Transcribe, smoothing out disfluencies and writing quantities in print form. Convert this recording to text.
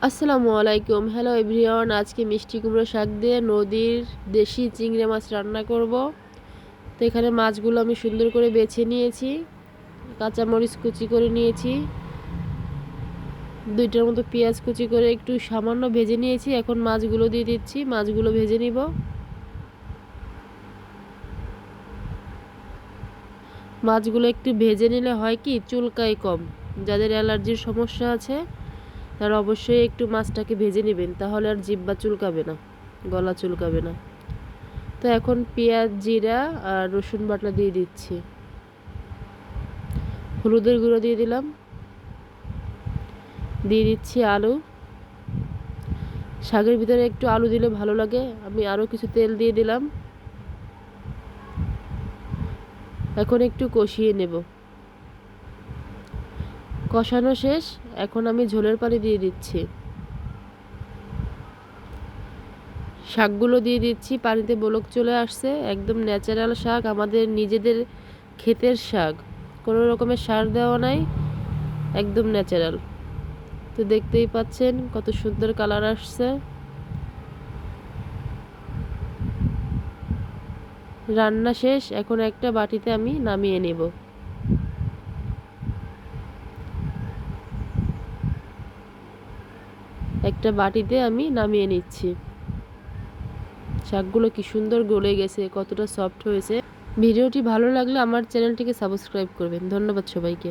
আসসালামু আলাইকুম। Hello everyone. আজকে মিষ্টি কুমড়ো শাক দিয়ে নদীর দেশি চিংড়ি মাছ রান্না করব। তো এখানে মাছগুলো আমি সুন্দর করে বেছে নিয়েছি, কাঁচামরিচ কুচি করে নিয়েছি, 2টার মতো পেঁয়াজ কুচি করে একটু সামান্য ভেজে নিয়েছি। এখন মাছগুলো দিয়ে দিচ্ছি, মাছগুলো ভেজে নিব। মাছগুলো একটু ভেজে নিলে হয় কি, চুলকায় কম। যাদের অ্যালার্জির সমস্যা আছে তারা অবশ্যই একটু মাছটাকে ভেজে নেবেন, তাহলে আর জিহ্বা চুলকাবে না, গলা চুলকাবে না। তো এখন পেঁয়াজ, জিরা আর রসুন বাটা দিয়ে দিচ্ছি, হলুদের গুঁড়ো দিয়ে দিলাম, দিয়ে দিচ্ছি আলু। শাকের ভিতরে একটু আলু দিলে ভালো লাগে। আমি আরও কিছু তেল দিয়ে দিলাম। এখন একটু কষিয়ে নেব। কষানো শেষ। এখন আমি ঝোলের পানি দিয়ে দিচ্ছি, শাকগুলো দিয়ে দিচ্ছি। পানিতে বলক চলে আসছে। একদম ন্যাচারাল শাক, আমাদের নিজেদের ক্ষেতের শাক, কোনো রকমের সার দেওয়া নাই, একদম ন্যাচারাল। তো দেখতেই পাচ্ছেন কত সুন্দর কালার আসছে। রান্না শেষ। এখন একটা বাটিতে আমি নামিয়ে নেব। একটা বাটিতে আমি নামিয়ে নিচ্ছি। শাকগুলো কি সুন্দর গলে গেছে, কতটা সফট হয়েছে। ভিডিওটি ভালো লাগলে আমার চ্যানেলটিকে সাবস্ক্রাইব করবেন। ধন্যবাদ সবাইকে।